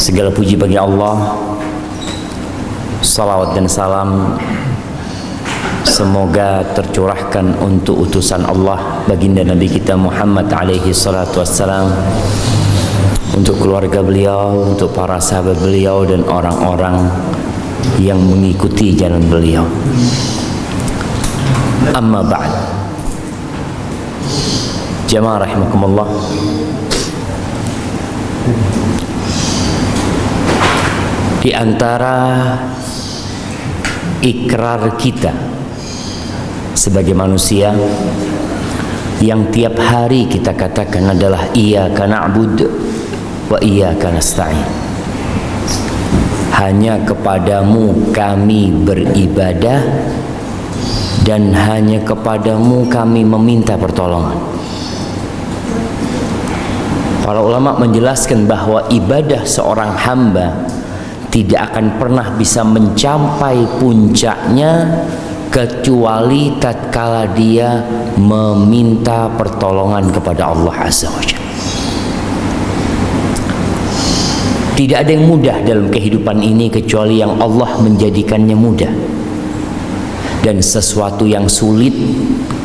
Segala puji bagi Allah. Salawat dan salam semoga tercurahkan untuk utusan Allah, baginda Nabi kita Muhammad alaihi salatu wassalam, untuk keluarga beliau, untuk para sahabat beliau dan orang-orang yang mengikuti jalan beliau. Amma ba'd. Jamaah rahimakumullah. Di antara ikrar kita sebagai manusia yang tiap hari kita katakan adalah iyyaka na'budu wa iyyaka nasta'in. Hanya kepadamu kami beribadah dan hanya kepadamu kami meminta pertolongan. Para ulama menjelaskan bahwa ibadah seorang hamba tidak akan pernah bisa mencapai puncaknya kecuali tatkala dia meminta pertolongan kepada Allah Azza wa Jalla. Tidak ada yang mudah dalam kehidupan ini kecuali yang Allah menjadikannya mudah. Dan sesuatu yang sulit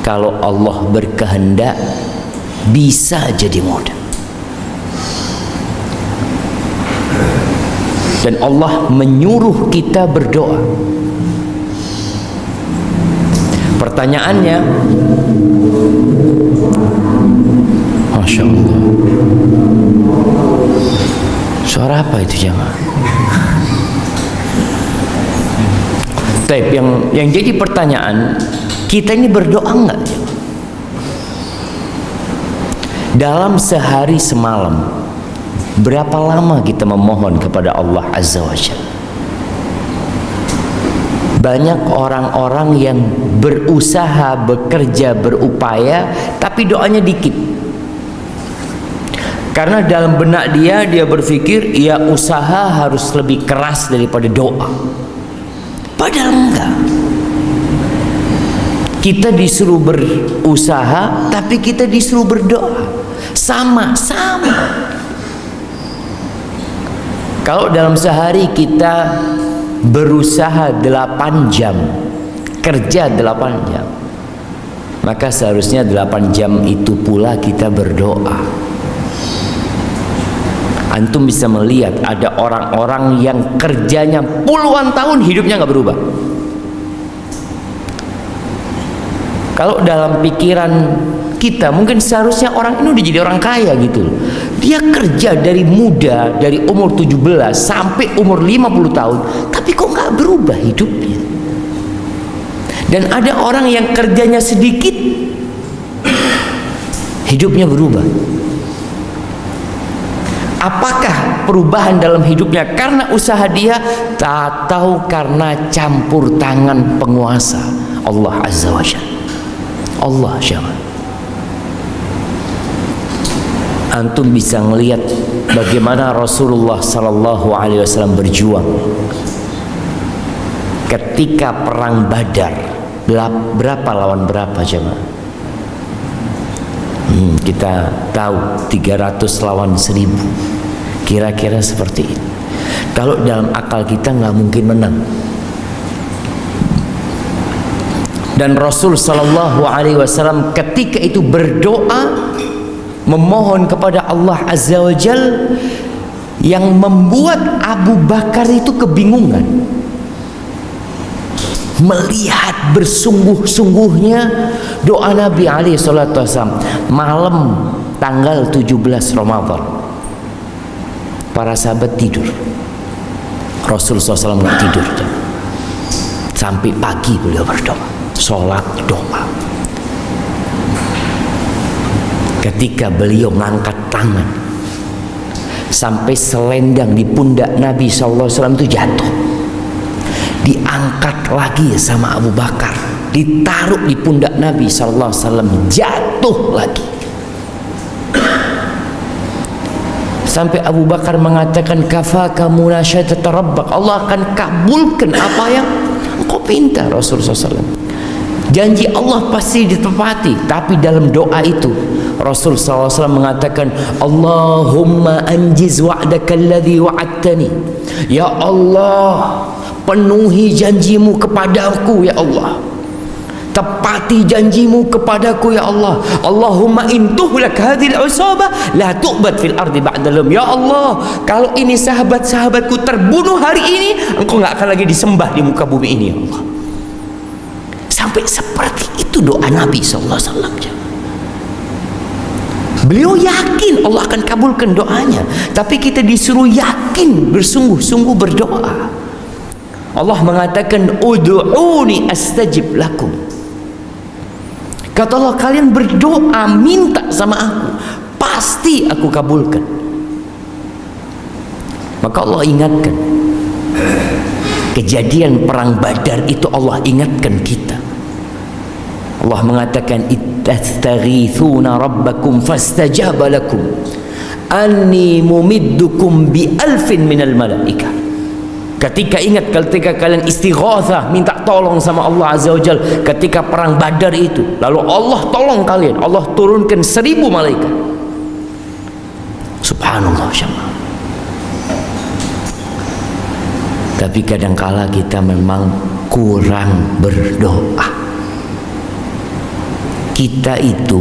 kalau Allah berkehendak bisa jadi mudah. Dan Allah menyuruh kita berdoa. Pertanyaannya, Masya Allah, suara apa itu jemaah? Taib, yang jadi pertanyaan, kita ini berdoa enggak? Dalam sehari semalam berapa lama kita memohon kepada Allah Azza wa Jalla? Banyak orang-orang yang berusaha, bekerja, berupaya, tapi doanya dikit. Karena dalam benak dia berpikir, ya usaha harus lebih keras daripada doa. Padahal enggak. Kita disuruh berusaha, tapi kita disuruh berdoa. Sama-sama. Kalau dalam sehari kita berusaha 8 jam, kerja 8 jam, maka seharusnya 8 jam itu pula kita berdoa. Antum bisa melihat ada orang-orang yang kerjanya puluhan tahun hidupnya nggak berubah. Kalau dalam pikiran kita mungkin seharusnya orang ini udah jadi orang kaya gitu. Dia kerja dari muda, dari umur 17 sampai umur 50 tahun, tapi kok nggak berubah hidupnya. Dan ada orang yang kerjanya sedikit, hidupnya berubah. Apakah perubahan dalam hidupnya karena usaha dia, atau karena campur tangan penguasa Allah Azza wa Jalla? Allah Jalla. Antum bisa melihat bagaimana Rasulullah sallallahu alaihi wasallam berjuang ketika perang Badar. Berapa lawan berapa jemaah? Kita tahu 300 lawan 1000. Kira-kira seperti itu. Kalau dalam akal kita nggak mungkin menang. Dan Rasul sallallahu alaihi wasallam ketika itu berdoa, memohon kepada Allah Azza wa Jal, yang membuat Abu Bakar itu kebingungan melihat bersungguh-sungguhnya doa Nabi alaihi salatu wasallam. Malam tanggal 17 Ramadan, para sahabat tidur, Rasul SAW nggak tidur sampai pagi beliau berdoa, sholat doa. Ketika beliau mengangkat tangan, sampai selendang di pundak Nabi SAW itu jatuh, diangkat lagi sama Abu Bakar, ditaruh di pundak Nabi SAW, jatuh lagi. Sampai Abu Bakar mengatakan, kafaka munasyatata rabbak, Allah akan kabulkan apa yang engkau pinta. Rasulullah SAW, janji Allah pasti ditepati. Tapi dalam doa itu Rasul SAW mengatakan, Allahumma anjiz wa'daka alladhi wa'adtani. Ya Allah, penuhi janjimu kepadaku ya Allah, tepati janjimu kepadaku ya Allah. Allahumma in tuhlak hadhil usabah la tu'bad fil ardi ba'dalum. Ya Allah, kalau ini sahabat-sahabatku terbunuh hari ini, engkau gak akan lagi disembah di muka bumi ini ya Allah. Sampai seperti itu doa Nabi SAW. Beliau yakin Allah akan kabulkan doanya, tapi kita disuruh yakin, bersungguh-sungguh berdoa. Allah mengatakan, ud'uni astajib lakum. Kata Allah, kalian berdoa, minta sama aku, pasti aku kabulkan. Maka Allah ingatkan, kejadian perang Badar itu Allah ingatkan kita. Allah mengatakan, ittastaghithuna rabbakum fastajaba lakum anni mumiddukum bi alfin minal malaika. Ketika ingat, ketika kalian istighatsah, minta tolong sama Allah Azza wa Jal ketika perang Badar itu, lalu Allah tolong kalian, Allah turunkan 1000 malaikat. Subhanallah syama. Tapi kadangkala kita memang kurang berdoa. Kita itu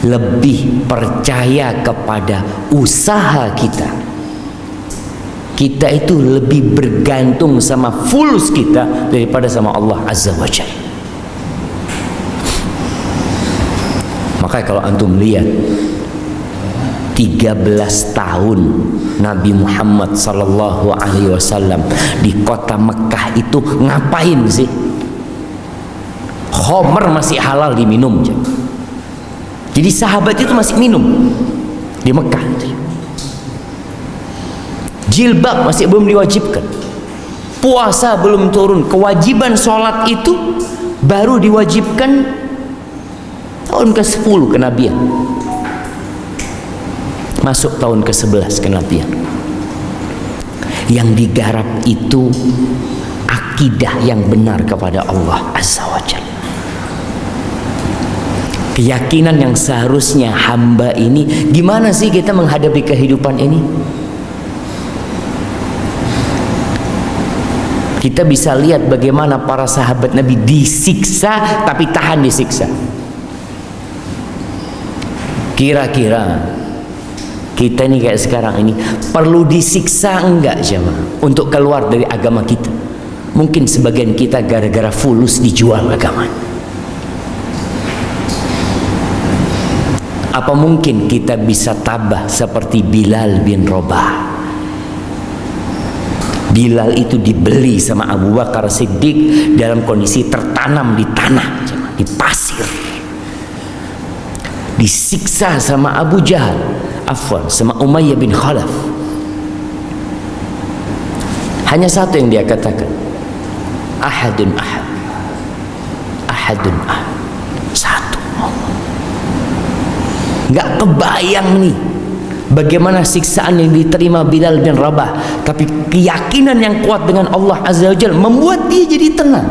lebih percaya kepada usaha kita. Kita itu lebih bergantung sama fulus kita daripada sama Allah Azza wa Jalla. Makanya kalau antum lihat 13 tahun Nabi Muhammad sallallahu alaihi wasallam di kota Mekah itu ngapain sih? Khamr masih halal diminum. Jadi sahabat itu masih minum di Mekah. Jilbab masih belum diwajibkan. Puasa belum turun. Kewajiban sholat itu baru diwajibkan tahun ke-10 kenabian. Masuk tahun ke-11 kenabian. Yang digarap itu akidah yang benar kepada Allah Azza wa Jalla. Keyakinan yang seharusnya hamba ini, gimana sih kita menghadapi kehidupan ini? Kita bisa lihat bagaimana para sahabat Nabi disiksa tapi tahan disiksa. Kira-kira kita ini kayak sekarang ini perlu disiksa enggak jemaah untuk keluar dari agama kita? Mungkin sebagian kita gara-gara fulus dijual agamanya. Apa mungkin kita bisa tabah seperti Bilal bin Rabah? Bilal itu dibeli sama Abu Bakar Siddiq dalam kondisi tertanam di tanah, di pasir. Disiksa sama Abu Jahal, sama Umayyah bin Khalaf. Hanya satu yang dia katakan, ahadun ahad, ahadun ahad, satu. Nggak kebayang nih bagaimana siksaan yang diterima Bilal bin Rabah, tapi keyakinan yang kuat dengan Allah Azza wa Jalla membuat dia jadi tenang.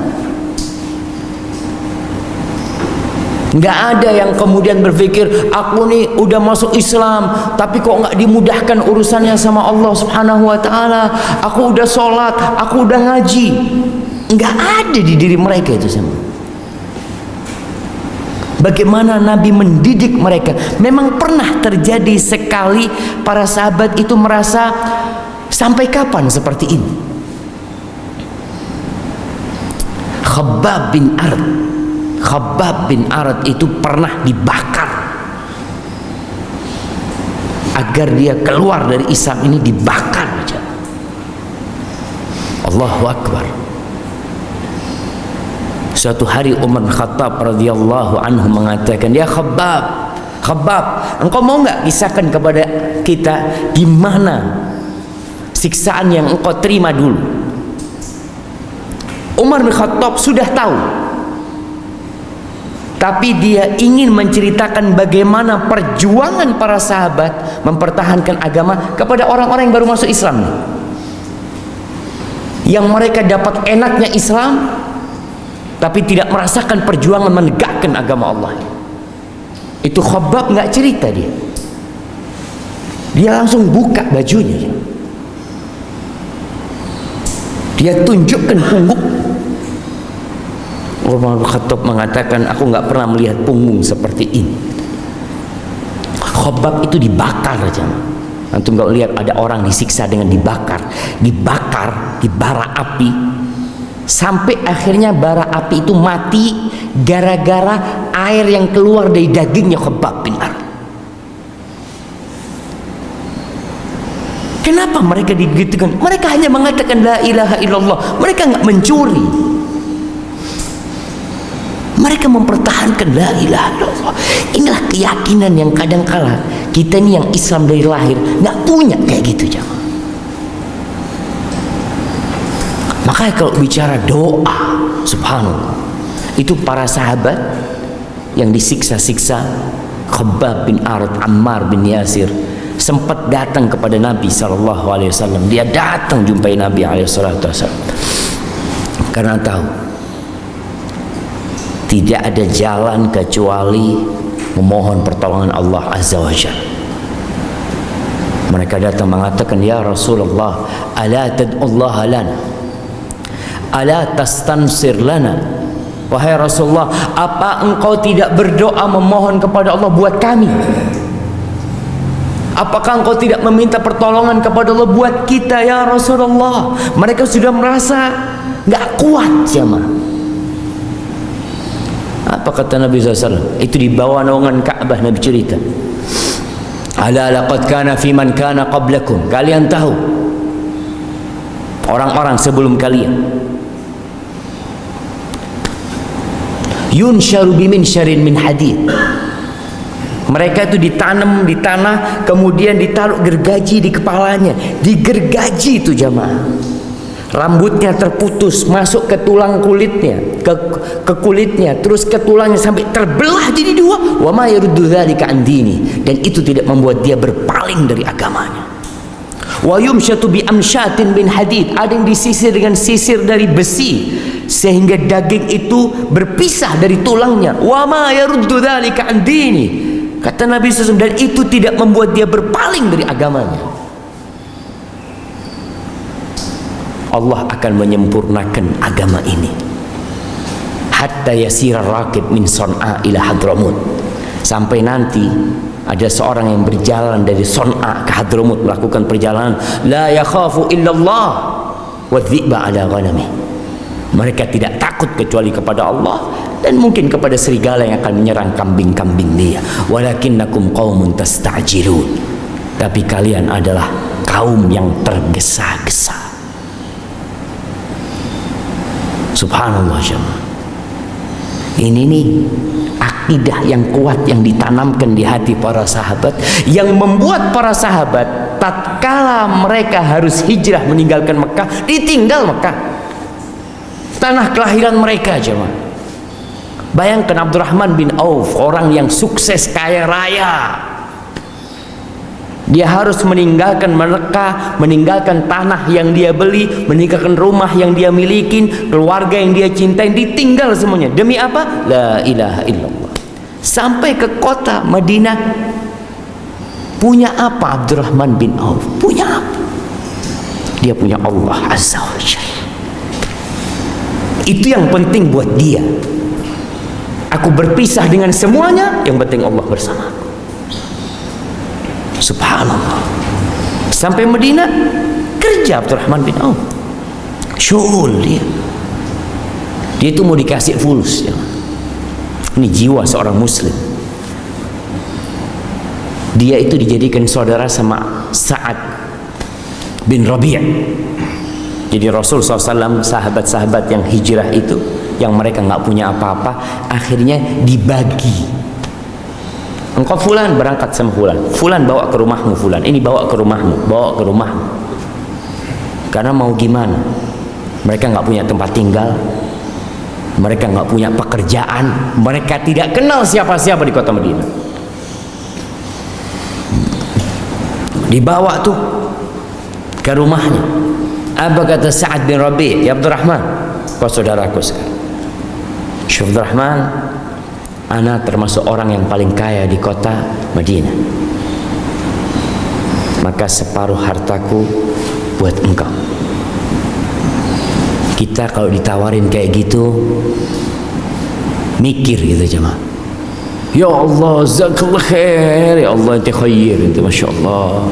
Nggak ada yang kemudian berpikir, aku nih udah masuk Islam tapi kok nggak dimudahkan urusannya sama Allah Subhanahu wa Ta'ala. Aku udah sholat, aku udah ngaji. Nggak ada di diri mereka itu semua. Bagaimana Nabi mendidik mereka. Memang pernah terjadi sekali para sahabat itu merasa, sampai kapan seperti ini? Khabbab bin Arad itu pernah dibakar agar dia keluar dari Islam ini, dibakar aja. Allahu Akbar. Suatu hari Umar Khattab radhiyallahu anhu mengatakan, ya Khabbab, engkau mau nggak kisahkan kepada kita gimana siksaan yang engkau terima dulu? Umar bin Khattab sudah tahu, tapi dia ingin menceritakan bagaimana perjuangan para sahabat mempertahankan agama kepada orang-orang yang baru masuk Islam, yang mereka dapat enaknya Islam tapi tidak merasakan perjuangan menegakkan agama Allah. Itu Khabbab nggak cerita dia langsung buka bajunya, dia tunjukkan punggung. Umar bin Khattab mengatakan, aku nggak pernah melihat punggung seperti ini. Khabbab itu dibakar aja. Antum nggak lihat ada orang disiksa dengan dibakar di bara api, sampai akhirnya bara api itu mati gara-gara air yang keluar dari dagingnya Khabbab bin Arad. Kenapa mereka digitukan? Mereka hanya mengatakan la ilaha illallah. Mereka nggak mencuri. Mereka mempertahankan la ilaha illallah. Inilah keyakinan yang kadang-kala kita ini yang Islam dari lahir nggak punya kayak gitu, jamaah. Makanya kalau bicara doa, subhanallah, itu para sahabat yang disiksa-siksa, Khabbab bin Arad, Ammar bin Yasir, sempat datang kepada Nabi SAW. Dia datang jumpai Nabi SAW karena tahu tidak ada jalan kecuali memohon pertolongan Allah Azza wa Jalla. Mereka datang mengatakan, ya Rasulullah, ala tad'ullaha lana, ala tastansir lana. Wahai Rasulullah, apa engkau tidak berdoa memohon kepada Allah buat kami? Apakah engkau tidak meminta pertolongan kepada Allah buat kita, ya Rasulullah? Mereka sudah merasa nggak kuat, jamaah. Apa kata Nabi SAW? Itu di bawah naungan Ka'bah Nabi cerita. Ala laqad kana fi man kana qablakum. Kalian tahu orang-orang sebelum kalian, yunsharu bimin syarin min hadid. Mereka itu ditanam di tanah, kemudian ditaruh gergaji di kepalanya, digergaji itu, jamaah. Rambutnya terputus masuk ke tulang kulitnya, ke kulitnya, terus ke tulangnya sampai terbelah jadi dua. Wa ma yaruddu dzalika an dini, dan itu tidak membuat dia berpaling dari agamanya. Wa yumshatu bi amshatin bin hadid, ada yang disisir dengan sisir dari besi sehingga daging itu berpisah dari tulangnya. Wa ma yaruddu dzalika an dini, kata Nabi SAW, dan itu tidak membuat dia berpaling dari agamanya. Allah akan menyempurnakan agama ini hatta yasira rakib min Son'a ila Hadramut, sampai nanti ada seorang yang berjalan dari Son'a ke Hadramut, melakukan perjalanan la yakhafu illallah wa dhi'ba ala ghanami. Mereka tidak takut kecuali kepada Allah dan mungkin kepada serigala yang akan menyerang kambing-kambing dia. Walakinnakum qaumun tasta'jilun, tapi kalian adalah kaum yang tergesa-gesa. Subhanallah, jemaah. Ini nih akidah yang kuat yang ditanamkan di hati para sahabat, yang membuat para sahabat tatkala mereka harus hijrah meninggalkan Mekah, ditinggal Mekah, tanah kelahiran mereka, jemaah. Bayangkan Abdurrahman bin Auf, orang yang sukses kaya raya, dia harus meninggalkan Mekah, meninggalkan tanah yang dia beli, meninggalkan rumah yang dia miliki, keluarga yang dia cintai, ditinggal semuanya. Demi apa? La ilaha illallah. Sampai ke kota Madinah. Punya apa Abdurrahman bin Auf? Punya apa? Dia punya Allah Azza wa Jalla. Itu yang penting buat dia. Aku berpisah dengan semuanya, yang penting Allah bersamaku. Subhanallah. Sampai Madinah kerja Abdurrahman bin Auf, syuhul dia itu mau dikasih fulus, ya. Ini jiwa seorang muslim. Dia itu dijadikan saudara sama Sa'ad bin Rabi'. Jadi Rasul SAW, sahabat-sahabat yang hijrah itu, yang mereka nggak punya apa-apa, akhirnya dibagi. Engkau fulan berangkat sama fulan, fulan bawa ke rumahmu, fulan ini bawa ke rumahmu, bawa ke rumahmu. Karena mau gimana? Mereka nggak punya tempat tinggal, mereka nggak punya pekerjaan, mereka tidak kenal siapa-siapa di kota Madinah. Dibawa tuh ke rumahnya. Apa kata Sa'ad bin Rabi'? Ya Abdurrahman, kau saudaraku sekarang. Syuf Abdurrahman, ana termasuk orang yang paling kaya di kota Madinah, maka separuh hartaku buat engkau. Kita kalau ditawarin kayak gitu mikir gitu jemaah. Ya Allah, jazakallah khair, ya Allah ente khair, ente masya Allah.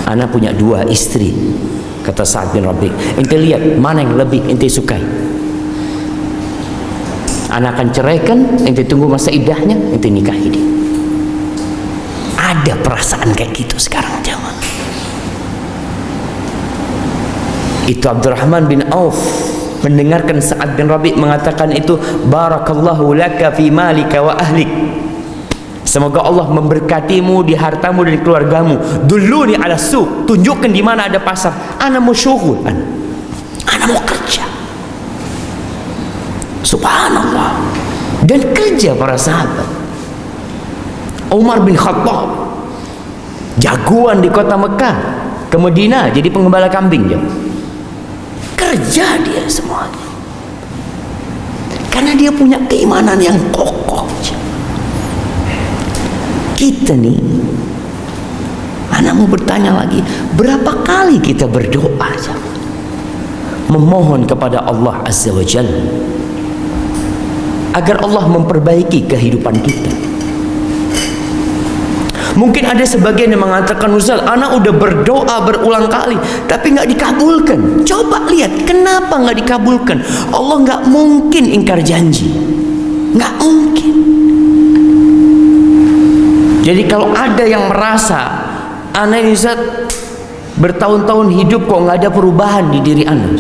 Ana punya 2 istri, kata Sa'ad bin Rabi'. Ente lihat mana yang lebih ente sukai. Ana akan ceraikan, ente tunggu masa iddahnya, ente nikahi dia. Ada perasaan kayak gitu sekarang jemaah. Itu Abdurrahman bin Auf mendengarkan Sa'ad bin Rabi' mengatakan itu, barakallahu laka fi malika wa ahlik, semoga Allah memberkatimu di hartamu dan di keluargamu. Dulluni ala suq, tunjukkan di mana ada pasar. Ana mau syughul, ana mau kerja. Subhanallah. Dan kerja para sahabat. Umar bin Khattab, jagoan di kota Mekah, ke Madinah jadi penggembala kambing dia. Kerja dia semuanya, karena dia punya keimanan yang kokoh. Kita nih, anak mau bertanya lagi, berapa kali kita berdoa memohon kepada Allah Azza wa Jalla agar Allah memperbaiki kehidupan kita. Mungkin ada sebagian yang mengatakan, Ustaz, anak udah berdoa berulang kali tapi nggak dikabulkan. Coba lihat kenapa nggak dikabulkan. Allah nggak mungkin ingkar janji, nggak mungkin. Jadi kalau ada yang merasa anak ini Ustaz bertahun-tahun hidup kok nggak ada perubahan di diri anak,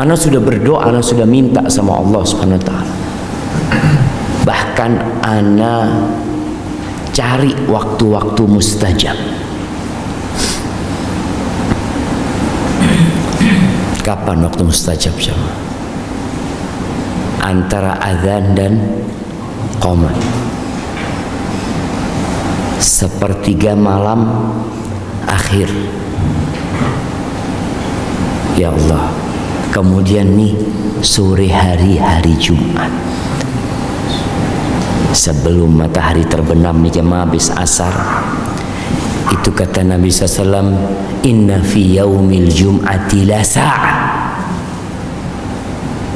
anak sudah berdoa, anak sudah minta sama Allah Subhanahu wa taala. Bahkan ana cari waktu-waktu mustajab. Kapan waktu mustajab jemaah? Antara azan dan qomat, sepertiga malam akhir. Ya Allah, kemudian nih sore hari Jumat, sebelum matahari terbenam nih jemaah, habis asar. Itu kata Nabi SAW, inna fi yaumil jum'ati la sa'ah,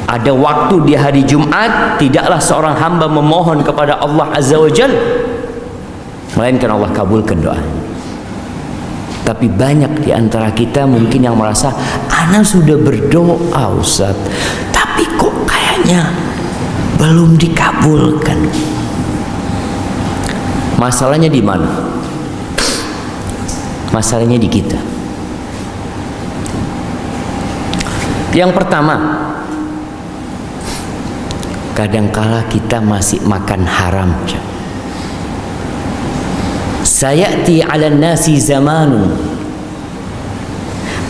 ada waktu di hari Jumat tidaklah seorang hamba memohon kepada Allah Azza wa Jalla melainkan Allah kabulkan doa. Tapi banyak di antara kita mungkin yang merasa, ana sudah berdoa Ustaz, tapi kok kayaknya belum dikabulkan. Masalahnya di mana? Masalahnya di kita. Yang pertama, kadangkala kita masih makan haram. Sayati 'alan nasi zamanun,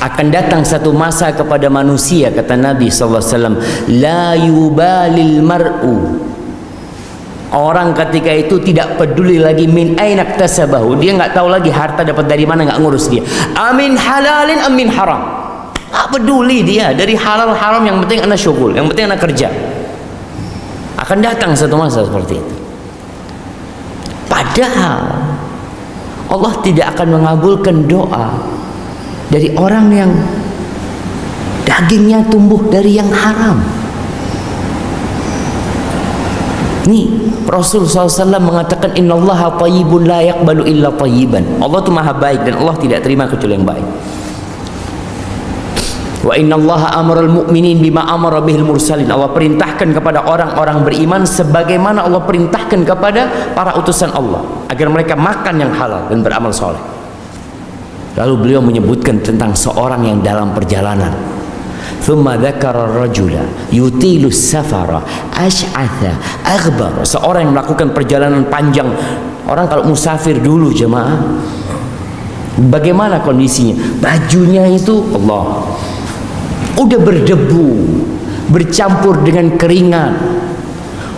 akan datang satu masa kepada manusia, kata Nabi SAW, la yubalil mar'u, orang ketika itu tidak peduli lagi min aina iktasabahu, dia nggak tahu lagi harta dapat dari mana, nggak ngurus dia. Amin halalin amin haram, nggak peduli dia dari halal haram, yang penting anak syughul, yang penting anak kerja. Akan datang satu masa seperti itu. Padahal Allah tidak akan mengabulkan doa dari orang yang dagingnya tumbuh dari yang haram. Nih Rasul SAW mengatakan, innallaha thayyibun la yaqbalu illa thayyiban. Allah itu maha baik dan Allah tidak terima kecuali yang baik. Wa innallaha amara al-mu'minin bima amara bihil mursalin, Allah perintahkan kepada orang-orang beriman sebagaimana Allah perintahkan kepada para utusan Allah, agar mereka makan yang halal dan beramal soleh. Lalu beliau menyebutkan tentang seorang yang dalam perjalanan. Thumma dzakara rajula yutilu safara ash'atha aghbar, seorang yang melakukan perjalanan panjang. Orang kalau musafir dulu jemaah, bagaimana kondisinya? Bajunya itu Allah udah berdebu, bercampur dengan keringat,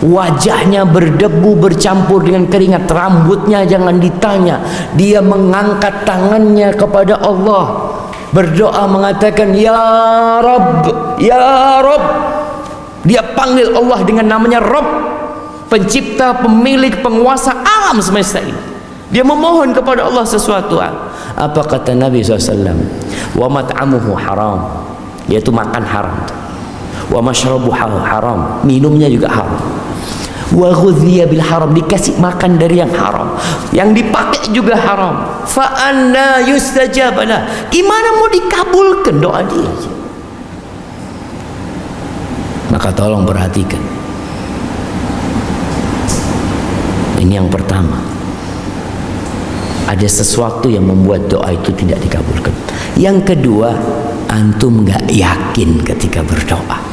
wajahnya berdebu bercampur dengan keringat, rambutnya jangan ditanya. Dia mengangkat tangannya kepada Allah, berdoa mengatakan, ya Rabb, ya Rabb, Dia panggil Allah dengan namanya Rabb, pencipta, pemilik, penguasa alam semesta ini. Dia memohon kepada Allah sesuatu. Apa kata Nabi SAW? Wa mat'amuhu haram, yaitu makan haram. Wa mashrabuhu haram, minumnya juga haram. Wa ghudhiya bil haram, dikasih makan dari yang haram, yang dipakai juga haram. Fa anna yustajabala, gimana mau dikabulkan doa dia? Maka tolong perhatikan, ini yang pertama, ada sesuatu yang membuat doa itu tidak dikabulkan. Yang kedua, antum gak yakin ketika berdoa.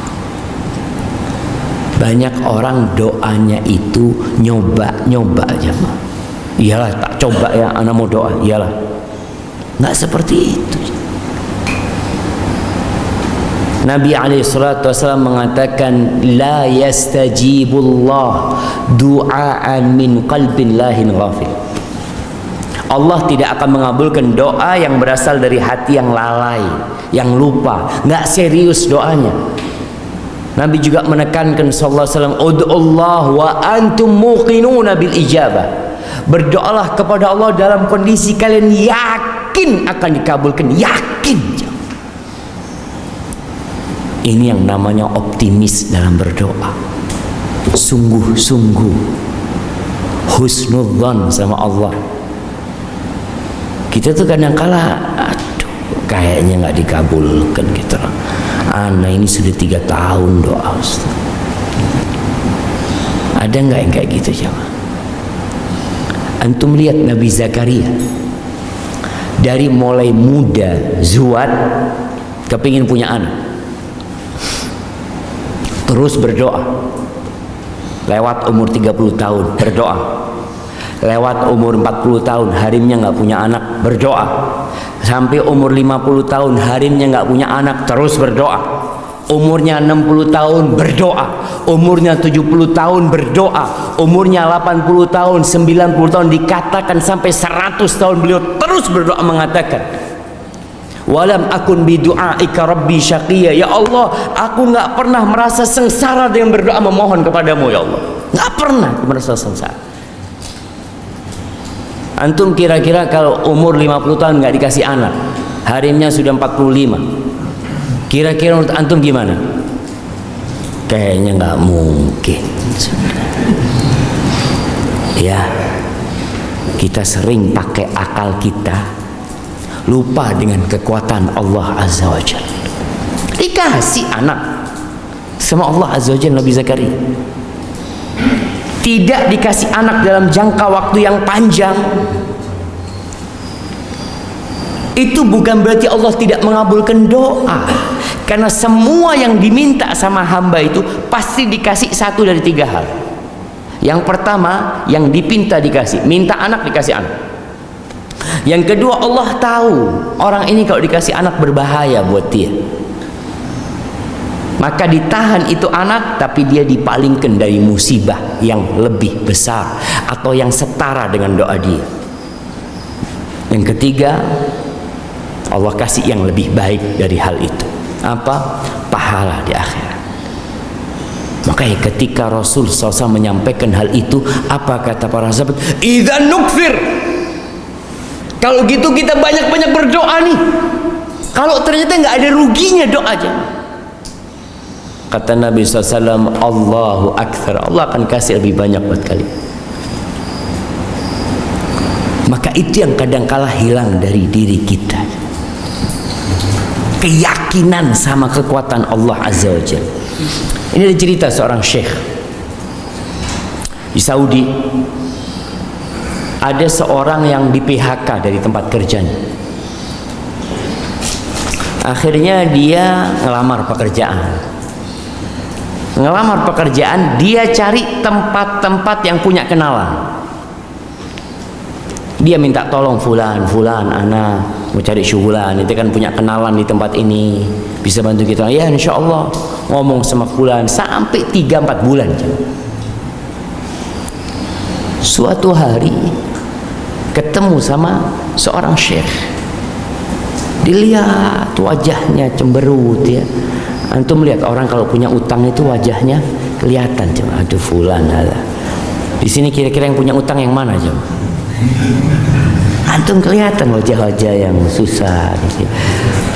Banyak orang doanya itu nyoba aja. Iyalah, tak coba ya, anak mau doa. Iyalah, nggak seperti itu. Nabi SAW mengatakan, la yastajibullah du'aan min qalbin lahin ghafil. Allah tidak akan mengabulkan doa yang berasal dari hati yang lalai, yang lupa, nggak serius doanya. Nabi juga menekankan sallallahu alaihi wasallam, ud'ullah wa antum muqinuna bil ijabah. Berdoalah kepada Allah dalam kondisi kalian yakin akan dikabulkan, yakin. Ini yang namanya optimis dalam berdoa. Sungguh-sungguh husnudzan sama Allah. Kita tuh kadang-kala kayaknya nggak dikabulkan gitu loh. Anak ini sudah 3 tahun doa, Ustaz. Ada nggak yang kayak gitu jemaah? Antum lihat Nabi Zakaria, dari mulai muda zuhad, kepingin punya anak, terus berdoa. Lewat umur 30 tahun berdoa, lewat umur 40 tahun harimnya nggak punya anak, berdoa. Sampai umur 50 tahun harimnya nggak punya anak, terus berdoa. Umurnya 60 tahun berdoa, umurnya 70 tahun berdoa, umurnya 80 tahun, 90 tahun, dikatakan sampai 100 tahun beliau terus berdoa mengatakan, walam akun bidu'aika rabbi syaqiyya, ya Allah, aku nggak pernah merasa sengsara dengan berdoa memohon kepadamu ya Allah, nggak pernah merasa sengsara. Antum kira-kira kalau umur 50 tahun nggak dikasih anak, harimnya sudah 45, kira-kira menurut antum gimana? Kayaknya nggak mungkin. Ya, kita sering pakai akal kita, lupa dengan kekuatan Allah Azza wa Jalla. Dikasih anak sama Allah Azza wa Jalla Nabi Zakaria. Tidak dikasih anak dalam jangka waktu yang panjang, itu bukan berarti Allah tidak mengabulkan doa. Karena semua yang diminta sama hamba itu pasti dikasih 1 dari 3 hal. Yang pertama, yang dipinta dikasih, minta anak dikasih anak. Yang kedua, Allah tahu orang ini kalau dikasih anak berbahaya buat dia, maka ditahan itu anak, tapi dia dipalingkan dari musibah yang lebih besar atau yang setara dengan doa dia. Yang ketiga, Allah kasih yang lebih baik dari hal itu. Apa? Pahala di akhirat. Makanya ketika Rasul SAW menyampaikan hal itu, apa kata para sahabat? Idzan nukfir. Kalau gitu kita banyak-banyak berdoa nih. Kalau ternyata nggak ada ruginya doa aja. Kata Nabi SAW, Allahu Akbar, Allah akan kasih lebih banyak buat kalian. Maka itu yang kadang-kala hilang dari diri kita, keyakinan sama kekuatan Allah Azza wa Jalla. Ini ada cerita seorang syekh di Saudi. Ada seorang yang di PHK dari tempat kerjanya. Akhirnya dia ngelamar pekerjaan, dia cari tempat-tempat yang punya kenalan. Dia minta tolong fulan, ana mau cari syugulan, itu kan punya kenalan di tempat ini, bisa bantu kita. Ya insya Allah, ngomong sama fulan sampai 3-4 bulan. Suatu hari ketemu sama seorang syekh, dilihat wajahnya cemberut ya, Antum lihat orang kalau punya utang itu wajahnya kelihatan, coba. Aduh fulan ada. Di sini kira-kira yang punya utang yang mana, coba? Antum kelihatan wajah-wajah yang susah, gitu.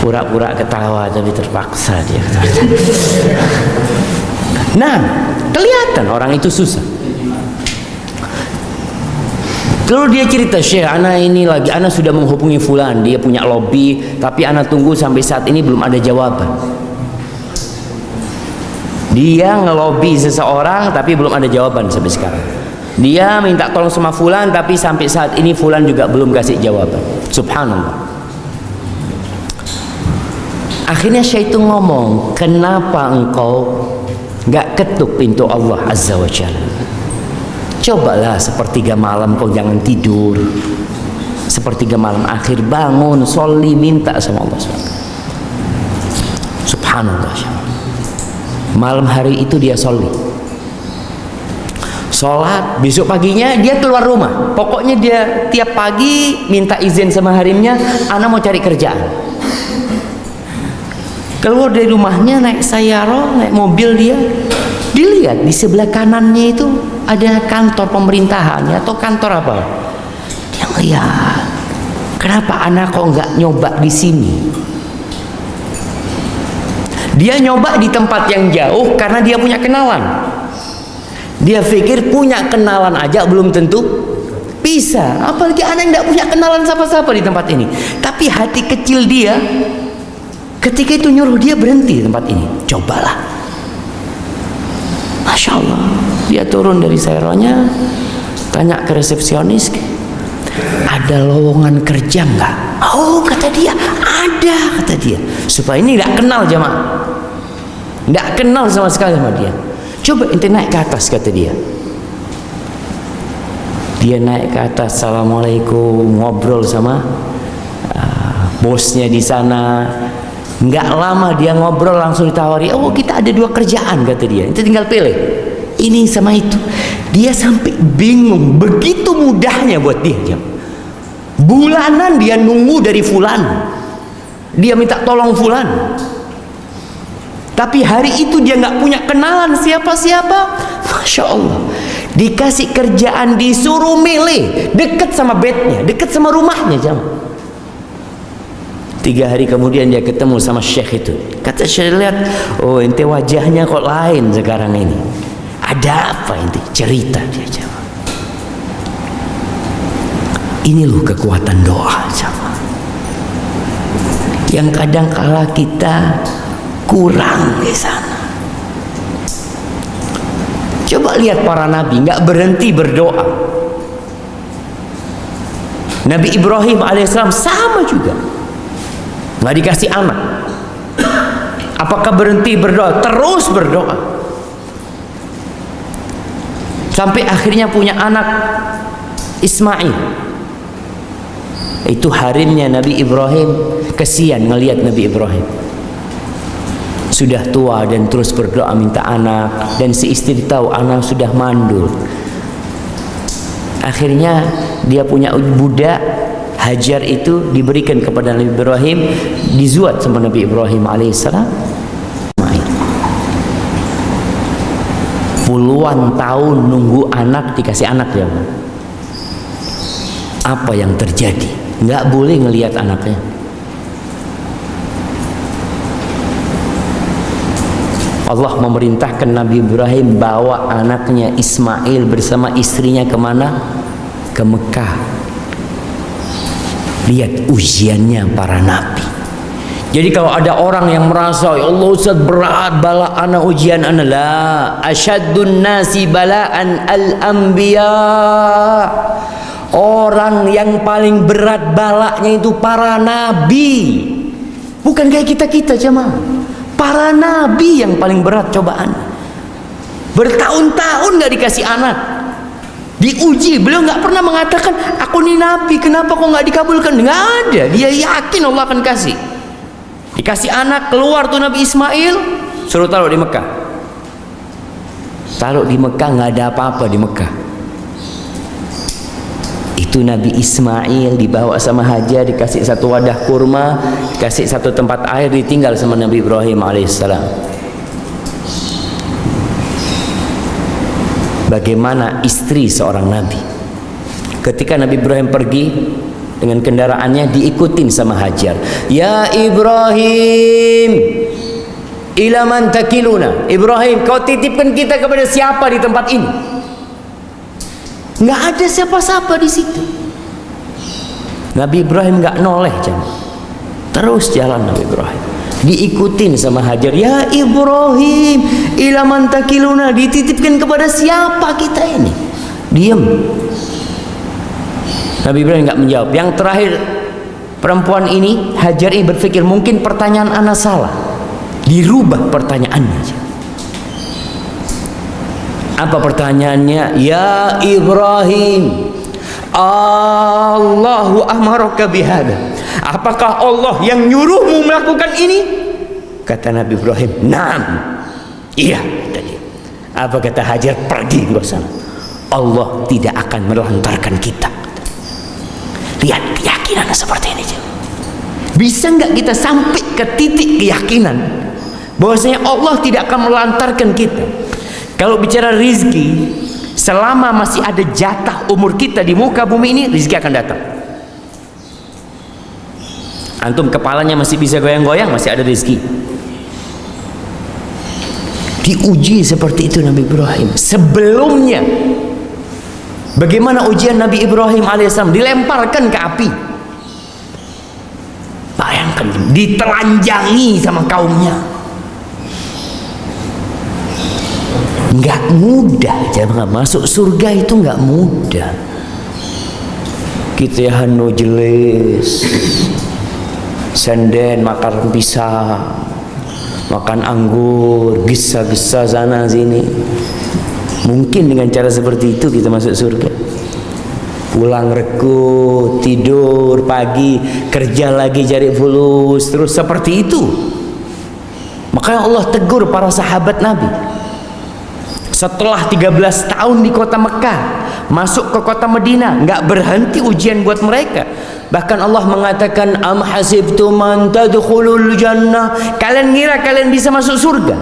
Pura-pura ketawa tapi terpaksa dia. Nah, kelihatan orang itu susah. Lalu dia cerita, Syekh, ana ini lagi, ana sudah menghubungi fulan, dia punya lobby, tapi ana tunggu sampai saat ini belum ada jawaban. Dia ngelobi seseorang tapi belum ada jawaban sampai sekarang. Dia minta tolong sama fulan tapi sampai saat ini fulan juga belum kasih jawaban. Subhanallah. Akhirnya syaitan ngomong, kenapa engkau gak ketuk pintu Allah Azza wa Jalla? Cobalah sepertiga malam kau jangan tidur, sepertiga malam akhir bangun, sholli, minta sama Allah SWT. Subhanallah. Malam hari itu dia sholli, sholat, besok paginya dia keluar rumah. Pokoknya dia tiap pagi minta izin sama harimnya, ana mau cari kerjaan. Keluar dari rumahnya naik sayaro, naik mobil dia. Dilihat di sebelah kanannya itu ada kantor pemerintahannya atau kantor apa. Dia ngeliat, kenapa anak kok nggak nyoba di sini? Dia nyoba di tempat yang jauh karena dia punya kenalan. Dia pikir punya kenalan aja belum tentu bisa. Apalagi anak nggak punya kenalan siapa-siapa di tempat ini. Tapi hati kecil dia ketika itu nyuruh dia berhenti di tempat ini. Cobalah. Masya Allah, dia turun dari seronya, tanya ke resepsionis, ada lowongan kerja nggak? Oh, kata dia, ada, kata dia. Supaya ini nggak kenal jamaah, nggak kenal sama sekali sama dia. Coba ente naik ke atas, kata dia. Dia naik ke atas, assalamualaikum, ngobrol sama bosnya di sana. Nggak lama dia ngobrol langsung ditawari, oh kita ada 2 kerjaan, kata dia, itu tinggal pilih ini sama itu. Dia sampai bingung, begitu mudahnya buat dia. Bulanan dia nunggu dari fulan, dia minta tolong fulan, tapi hari itu dia nggak punya kenalan siapa-siapa. Masya Allah, dikasih kerjaan, disuruh milih dekat sama bednya, dekat sama rumahnya, jamaah. 3 hari kemudian dia ketemu sama syekh itu. Kata syekh, lihat, oh ente wajahnya kok lain sekarang ini. Ada apa ente? Cerita dia, jawab. Ini loh kekuatan doa, jawab. Yang kadang kala kita kurang di sana. Coba lihat para nabi nggak berhenti berdoa. Nabi Ibrahim alaihissalam sama juga. Nggak dikasih anak, apakah berhenti berdoa? Terus berdoa sampai akhirnya punya anak Ismail. Itu harimnya Nabi Ibrahim kesian ngelihat Nabi Ibrahim sudah tua dan terus berdoa minta anak, dan si istri tahu anak sudah mandul. Akhirnya dia punya budak Hajar, itu diberikan kepada Nabi Ibrahim, dizuat sama Nabi Ibrahim alaihissalam. Puluhan tahun nunggu anak, dikasih anak ya. Apa yang terjadi? Nggak boleh ngelihat anaknya. Allah memerintahkan Nabi Ibrahim bawa anaknya Ismail bersama istrinya kemana? Ke Mekah. Lihat ujiannya para nabi. Jadi kalau ada orang yang merasa, ya Allah Ustaz berat bala ana ujian ana, la asyaddun nasi balaan al-anbiya. Orang yang paling berat balanya itu para nabi. Bukan kayak kita-kita jemaah. Para nabi yang paling berat cobaan. Bertahun-tahun gak dikasih anak, diuji. Beliau nggak pernah mengatakan aku nih nabi kenapa kok nggak dikabulkan, nggak ada. Dia yakin Allah akan kasih. Dikasih anak, keluar tuh Nabi Ismail, suruh taruh di Mekah. Taruh di Mekah, nggak ada apa-apa di Mekah. Itu Waktu Nabi Ismail dibawa sama Hajar, dikasih satu wadah kurma, dikasih satu tempat air, ditinggal sama Nabi Ibrahim alaihissalam. Bagaimana istri seorang Nabi, ketika Nabi Ibrahim pergi dengan kendaraannya, diikutin sama Hajar. Ya Ibrahim, ila man takiluna. Ibrahim, kau titipkan kita kepada siapa di tempat ini? Nggak ada siapa-siapa di situ. Nabi Ibrahim nggak noleh, terus jalan Nabi Ibrahim. Diikutin sama Hajar. Ya Ibrahim, ila man takiluna. Dititipkan kepada siapa kita ini? Diam. Nabi Ibrahim nggak menjawab. Yang terakhir, perempuan ini, Hajar ini berpikir mungkin pertanyaan anak salah. Dirubah pertanyaannya. Apa pertanyaannya? Ya Ibrahim, Allahu amaraka bihada. Apakah Allah yang nyuruhmu melakukan ini? Kata Nabi Ibrahim, "Naam." Iya, kata dia. Apa kata Hajar? Pergi ke sana. Allah tidak akan melantarkan kita. Lihat keyakinan seperti ini. Bisa nggak kita sampai ke titik keyakinan bahwasanya Allah tidak akan melantarkan kita? Kalau bicara rizki, selama masih ada jatah umur kita di muka bumi ini, rizki akan datang. Antum kepalanya masih bisa goyang-goyang, masih ada rizki. Diuji seperti itu Nabi Ibrahim. Sebelumnya, bagaimana ujian Nabi Ibrahim alaihissalam? Dilemparkan ke api. Bayangkan, ditelanjangi sama kaumnya. Nggak mudah, jangan masuk surga itu nggak mudah. Kita hanu jelis, senden makan pisang, makan anggur, gisa-gisa sana sini. Mungkin dengan cara seperti itu kita masuk surga. Pulang regu, tidur pagi, kerja lagi cari fulus, terus seperti itu. Makanya Allah tegur para sahabat Nabi. Setelah 13 tahun di kota Mekah, masuk ke kota Madinah, nggak berhenti ujian buat mereka. Bahkan Allah mengatakan, am hasibtum an tadkhulul jannah. Kalian ngira kalian bisa masuk surga?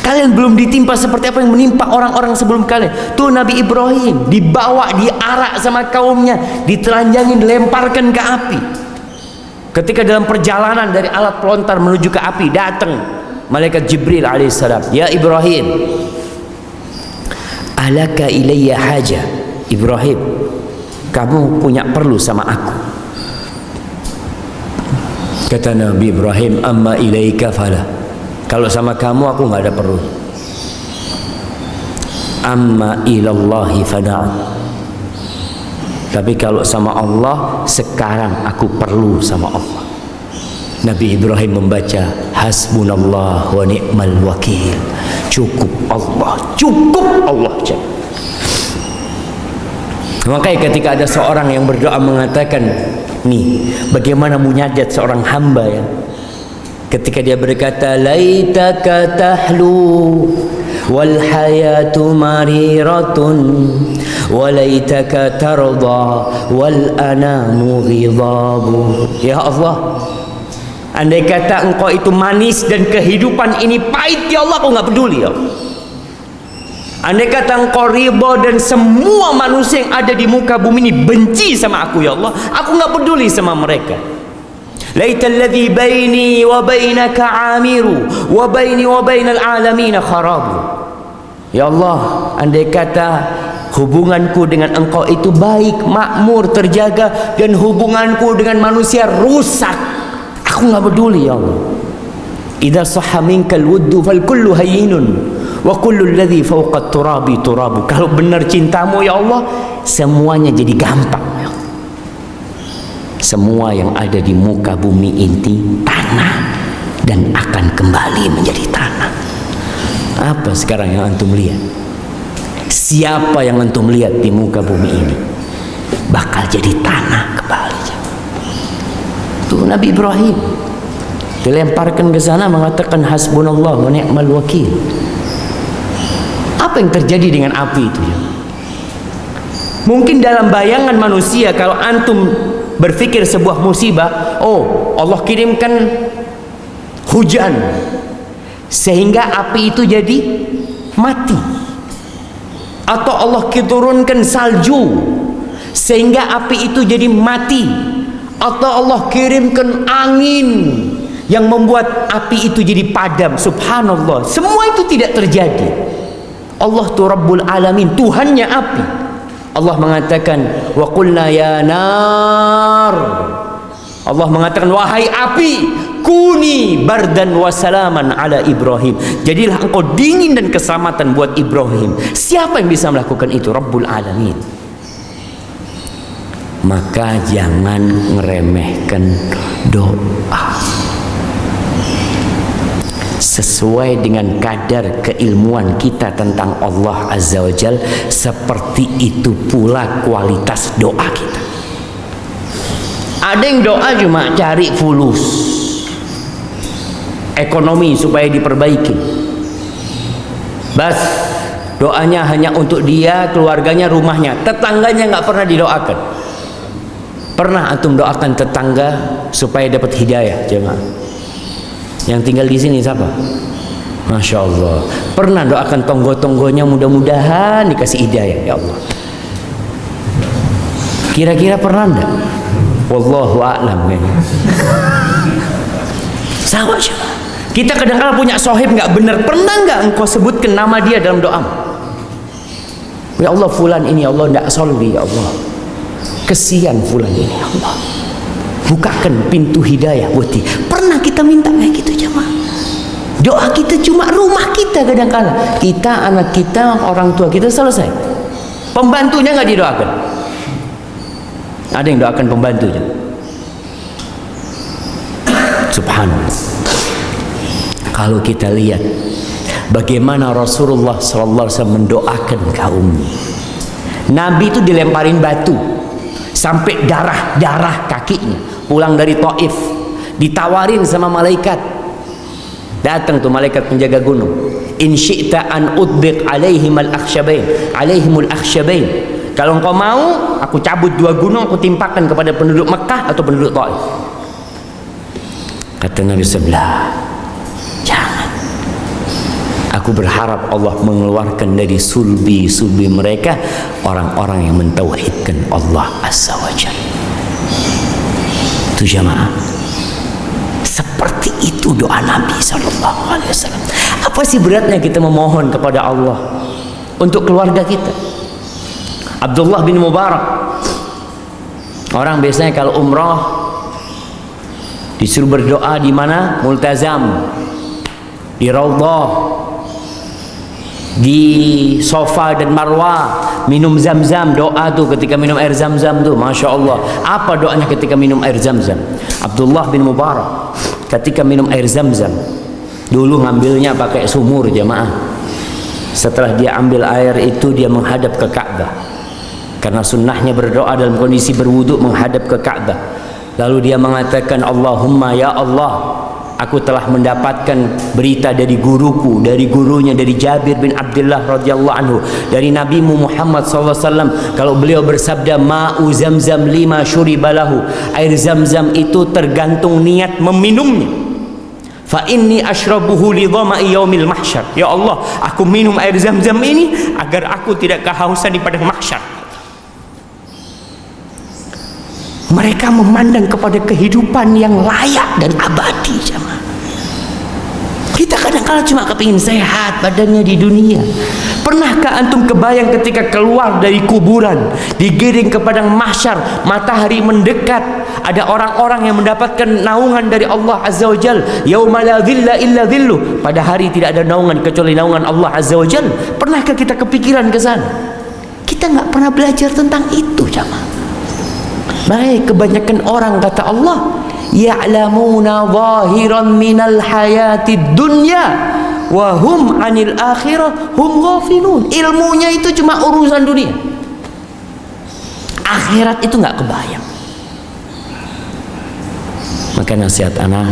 Kalian belum ditimpa seperti apa yang menimpa orang-orang sebelum kalian. Tuh Nabi Ibrahim dibawa, diarak sama kaumnya, ditelanjangin, dilemparkan ke api. Ketika dalam perjalanan dari alat pelontar menuju ke api, datang malaikat Jibril alaihissalam. Ya Ibrahim, alaka ilayya haja. Ibrahim, kamu punya perlu sama aku. Kata Nabi Ibrahim, amma ilaika fala. Kalau sama kamu aku nggak ada perlu. Amma ilallahi fada'at. Tapi kalau sama Allah, sekarang aku perlu sama Allah. Nabi Ibrahim membaca hasbunallah wa ni'mal wakil. Cukup Allah, cukup Allah. Makanya ketika ada seorang yang berdoa mengatakan, nih bagaimana munajat seorang hamba ya, ketika dia berkata laitaka tahlu wal hayatu mariratun walaitaka tarda wal anamu ghidabu. Ya Allah, andai kata engkau itu manis dan kehidupan ini pahit, ya Allah, aku nggak peduli ya. Andai kata engkau ridha dan semua manusia yang ada di muka bumi ini benci sama aku, ya Allah, aku nggak peduli sama mereka. Laital ladzi baini wa bainaka amiru wa baini wa bainal alamin kharabu. Ya Allah, andai kata hubunganku dengan engkau itu baik, makmur, terjaga, dan hubunganku dengan manusia rusak, aku nggak peduli ya Allah. Idza sahha minkal wuddu fal kullu hayyinun wa kullu alladhi fawqa turabi turabu. Kalau benar cintamu ya Allah, semuanya jadi gampang ya Allah. Semua yang ada di muka bumi ini tanah dan akan kembali menjadi tanah. Apa sekarang yang antum lihat? Siapa yang antum lihat di muka bumi ini bakal jadi tanah kembali. Tuh Nabi Ibrahim dilemparkan ke sana mengatakan hasbunallah wa ni'mal wakil. Apa yang terjadi dengan api itu ya? Mungkin dalam bayangan manusia, kalau antum berpikir sebuah musibah, oh Allah kirimkan hujan sehingga api itu jadi mati, atau Allah turunkan salju sehingga api itu jadi mati, atau Allah kirimkan angin yang membuat api itu jadi padam. Subhanallah, semua itu tidak terjadi. Allah itu Rabbul Alamin, Tuhannya api. Allah mengatakan, wa qulna ya nar, Allah mengatakan, wahai api, kuni bardan wa salaman ala Ibrahim, jadilah engkau dingin dan keselamatan buat Ibrahim. Siapa yang bisa melakukan itu? Rabbul Alamin. Maka jangan ngeremehkan doa. Sesuai dengan kadar keilmuan kita tentang Allah Azza wa Jal, seperti itu pula kualitas doa kita. Ada yang doa cuma cari fulus, ekonomi supaya diperbaiki, bas doanya hanya untuk dia, keluarganya, rumahnya, tetangganya nggak pernah didoakan. Pernah antum doakan tetangga supaya dapat hidayah, jemaah? Yang tinggal di sini siapa? Masya Allah. Pernah doakan tonggo-tonggonya mudah-mudahan dikasih hidayah, ya Allah? Kira-kira pernah enggak? Wallahu a'lam. Sama siapa? Kita kadang-kadang punya sohib nggak benar. Pernah nggak engkau sebutkan nama dia dalam doa? Ya Allah, fulan ini, ya Allah, nggak solbi, ya Allah, kesian fulan ini, ya Allah, bukakan pintu hidayah buat dia. Pernah kita minta kayak gitu, jemaah? Doa kita cuma rumah kita, kadang-kadang kita, anak kita, orang tua kita, selesai. Pembantunya nggak didoakan. Ada yang doakan pembantunya. Subhanallah. Kalau kita lihat bagaimana Rasulullah SAW mendoakan kaumnya, Nabi itu dilemparin batu sampai darah kakinya. Pulang dari Taif, ditawarin sama malaikat. Datang tuh malaikat penjaga gunung. In syi'ta an udbiq alaihimul akhsyabain. Kalau engkau mau, aku cabut 2 gunung, aku timpakan kepada penduduk Mekah atau penduduk Taif. Kata Nabi sebelah, jangan. Aku berharap Allah mengeluarkan dari sulbi mereka orang-orang yang mentauhidkan Allah Azza wa Jalla. Itu jamaah. Seperti itu doa Nabi SAW. Apa sih beratnya kita memohon kepada Allah untuk keluarga kita? Abdullah bin Mubarak, orang biasanya kalau umrah disuruh berdoa di mana? Multazam, di Raudhah, di Safa dan Marwah, minum zam-zam. Doa tuh ketika minum air zam-zam tuh, Masya Allah. Apa doanya ketika minum air zam-zam? Abdullah bin Mubarak ketika minum air zam-zam, dulu ngambilnya pakai sumur, jemaah. Setelah dia ambil air itu, dia menghadap ke Ka'bah, karena sunnahnya berdoa dalam kondisi berwudu menghadap ke Ka'bah. Lalu dia mengatakan, Allahumma, ya Allah, aku telah mendapatkan berita dari guruku, dari gurunya, dari Jabir bin Abdullah radhiyallahu anhu, dari Nabimu Muhammad SAW, kalau beliau bersabda, ma'u zamzam lima syuribalahu, air zam-zam itu tergantung niat meminumnya. Fa inni ashrabuhu li dhama'i yaumil mahsyar. Ya Allah, aku minum air zam-zam ini agar aku tidak kehausan di padang mahsyar. Mereka memandang kepada kehidupan yang layak dan abadi, jemaah. Kita kadang-kadang cuma kepingin sehat badannya di dunia. Pernahkah antum kebayang ketika keluar dari kuburan, digiring ke padang mahsyar, matahari mendekat, ada orang-orang yang mendapatkan naungan dari Allah Azza wa Jal, yauma la dhilla illa dhilluh, pada hari tidak ada naungan kecuali naungan Allah Azza wa Jal. Pernahkah kita kepikiran ke sana? Kita nggak pernah belajar tentang itu, jemaah. Baik, kebanyakan orang, kata Allah, ya'lamuna zahiran minal hayatid dunya wa hum 'anil akhirah hum ghafilun. Ilmunya itu cuma urusan dunia, akhirat itu nggak kebayang. Maka nasihat anak,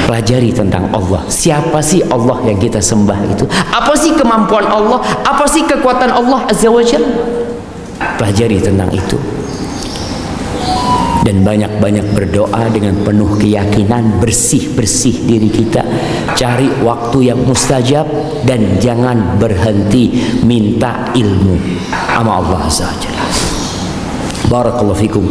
Pelajari tentang Allah. Siapa sih Allah yang kita sembah itu? Apa sih kemampuan Allah? Apa sih kekuatan Allah Azza wa Jalla? Pelajari tentang itu. Dan banyak-banyak berdoa dengan penuh keyakinan, bersih-bersih diri kita, cari waktu yang mustajab, dan jangan berhenti minta ilmu sama Allah Azza wa Jalla. Barakallahu fikum.